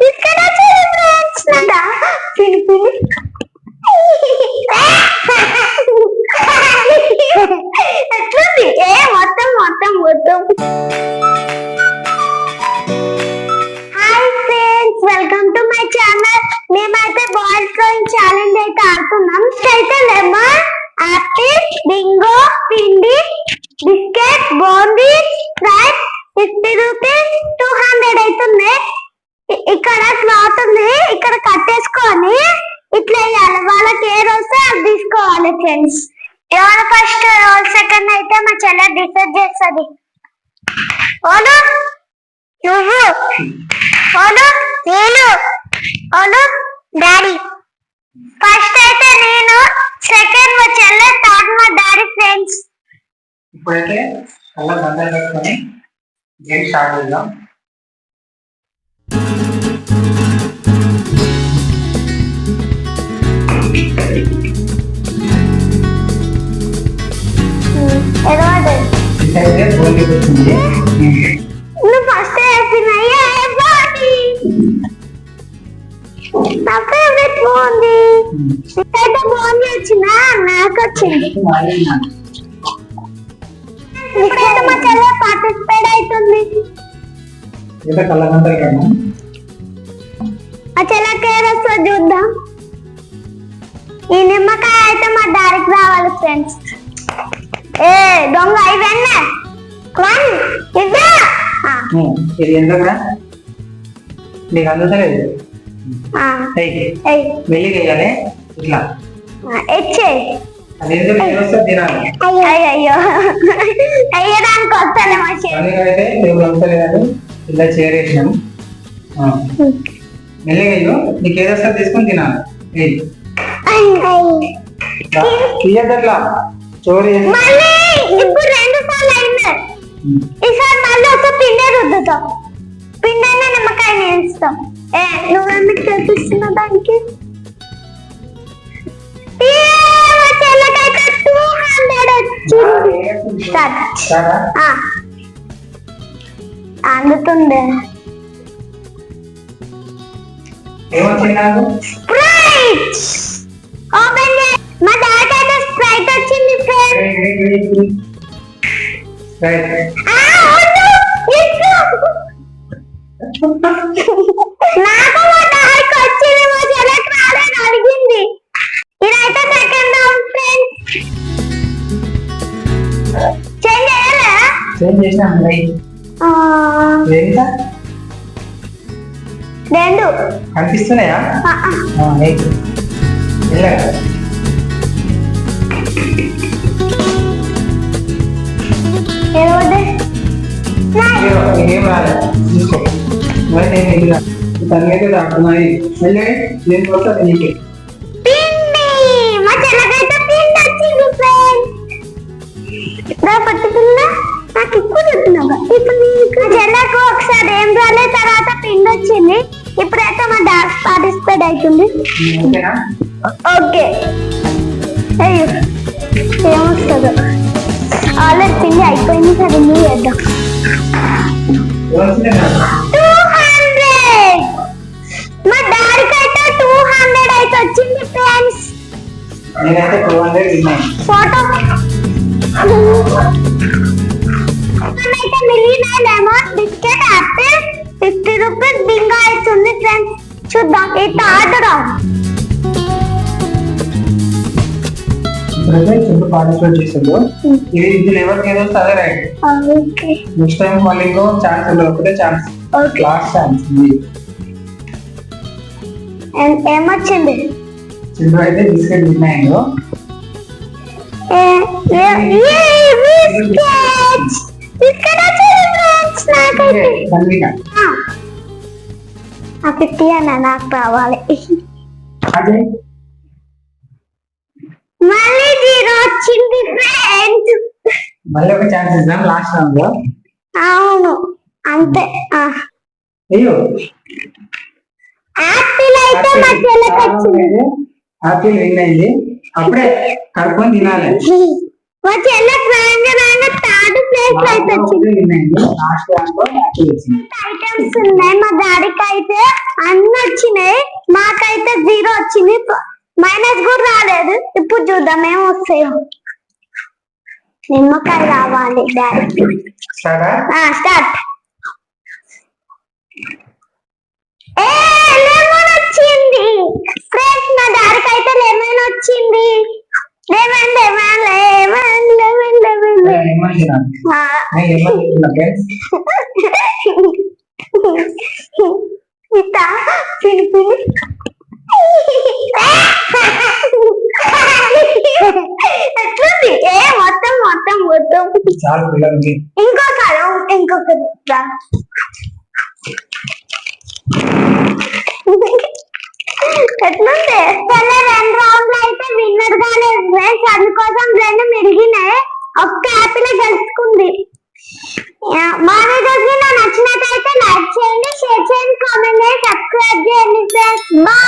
ఇక్కడ ఫ్రెండ్స్ నాదా పిని పిని ఎట్లుంది ఏ మొత్తం మొత్తం మొత్తం. Hi friends, welcome to my channel. మేమైతే బాల్స్ డ్రాయింగ్ ఛాలెంజ్ అయితే ఆడుతున్నాం. అయితే లెమన్, ఆపిల్, బింగో, పిండి, బిస్కెట్, బూందీ, స్ప్రైట్ 50 రూపీస్ 200 అవుతుంది. ఇక్కడ క్లాత్ ఉంది, ఇక్కడ కట్టేసుకొని ఇట్లా వేయాలి. వాళ్ళకి ఏ రోజు అది తీసుకోవాలి ఫ్రెండ్స్. ఎవరు ఫస్ట్ ఎవరు సెకండ్ అయితే మా చెల్లె డిసైడ్ చేస్తుంది. ఓను నువ్వు, ఓను నేను, ఓను డాడీ. ఫస్ట్ అయితే నేను, సెకండ్ మా చెల్లె, థర్డ్ మా డాడీ ఫ్రెండ్స్. ఇప్పుడైతే కళ్ళ గంటలు పెట్టుకొని గేమ్ స్టార్ట్ చేద్దాం. ఇదైతే బోల్కి వచ్చింది. నువ్వు ఫస్ట్ వేసినాయి నా ఫేవరెట్ బాగుంది. ఇదైతే బాగుంది వచ్చిన నాకు వచ్చింది. ఇప్పుడైతే మా చెల్లె పార్టిసిపేట్ అవుతుంది. కళ్ళ గంటలు కదా మా చెల్లెకి ఏ రోజు చూద్దాం. ఈ నిమ్మకాయ అయితే మా డాడీకి రావాలి ఫ్రెండ్స్. ఏ దొంగ ఇవన్నీ ఇది ఎందుకురా నీకు అందుతలేదు. మెల్లిగా వేయాలి ఇట్లా అది ఎందుకు వస్తుంది తినాలి. అయ్యో అయ్యడానికి వస్తానే మా అయితే టేబుల్ వస్తలేదని ఇలా చేరేసినాం. మెల్లిగా అయ్యో నీకు ఏదో వస్తుంది తీసుకొని తినాలి. తీయదట్లా చోరీ ఇప్పుడు 2 సార్లు అయింది. ఈసారి మళ్ళీ ఒక పిండి రుద్దుతాం. పిండి అయినా నిమ్మకాయ వేస్తాం. నువ్వెందుకు చేపిస్తున్నా దానికి? అందుతుంది. మా డాడీ అయితే స్ప్రైట్ వచ్చింది ఫ్రెండ్స్. నాకు మా డాడీకి వచ్చింది, మా చెల్లెకి రాలేదు అడిగింది. ఇదైతే సెకండ్ రౌండ్ ఫ్రెండ్స్. చేంజ్ చేయాలా? చేంజ్ చేసినా రెండు కనిపిస్తున్నాయా? ఏం రాలేదు తీసుకో. తనకైతే దాటున్నాయి. మళ్ళీ నేను కోసం నీకే నాకు ఎక్కువ చెప్తున్నావు. ఇప్పుడు నీకు చెల్లకు ఒకసారి ఏం రాలే, తర్వాత పిండి వచ్చింది. ఇప్పుడైతే మా డాన్స్ పార్టిసిపేట్ అవుతుంది. ఓకే అయ్యో ఏమొస్తుందో. ఆల్రెడీ పిండి అయిపోయింది సరే నువ్వు వేద్దాం. 200 మా డాడీకి అయితే 200 అయితే వచ్చింది ఫ్రెండ్స్. ఫోటో అయితే million lemon, biscuit, apple 50 rupees Bingo అవుతుంది ఫ్రెండ్స్. చూద్దాం ఈ థర్డ్ రౌండ్. ఇప్పుడు పార్టిసిపేట్ చేసాడు. ఇది ఎవరికి ఏదో అదే రైట్. నెక్స్ట్ టైం మళ్ళీ ఇంకో ఛాన్స్ ఉండదు, ఒకటే ఛాన్స్, లాస్ట్ ఛాన్స్. ఏమొచ్చింది? చిందు అయితే బిస్కెట్ తిన్నాయండు. నాకు రావాలి. మళ్ళీ 0 వచ్చింది ఫ్రెండ్స్. మళ్ళీ ఒక ఛాన్స్ ఇద్దాం లాస్ట్ రౌండ్ లో. అవును అంతే. అయ్యో ఆపిల్ అయితే మా చెల్లెకి వచ్చింది. ఆపిల్ విన్ అయింది. అప్పుడే కడుక్కొని తినాలి. మా చెల్లెకి రాంగ థర్డ్ ప్లేస్ అయితే వచ్చింది. లాస్ట్ రౌండ్ లో ఐటమ్స్ ఉన్నాయి. మా డాడీకి అయితే మైనస్ కూడా రాలేదు. ఇప్పుడు చూద్దాం ఏం వస్తాయో. నిమ్మకాయ రావాలి డాడీ. స్టార్ట్. లెమన్ వచ్చింది ఫ్రెండ్స్. మా డాడీకి అయితే లెమన్ వచ్చింది. Lemon lemon lemon lemon lemon ఇతా పిలి పిలి ఎట్లుంది? మొత్తం మొత్తం మొత్తం ఇంకొకటి ఎట్లుంది? 2 రౌండ్లు అయితే విన్నర్ గానే ఫ్రెండ్స్. అందుకోసం 2 మిరిగినాయి, ఒక్క యాపిల్ గెలుచుకుంది. మా వీడియోస్ నచ్చినట్టయితే లైక్ చేయండి, షేర్ చేయండి, కామెంట్ చేయండి, సబ్స్క్రైబ్ చేయండి ఫ్రెండ్స్. బాయ్.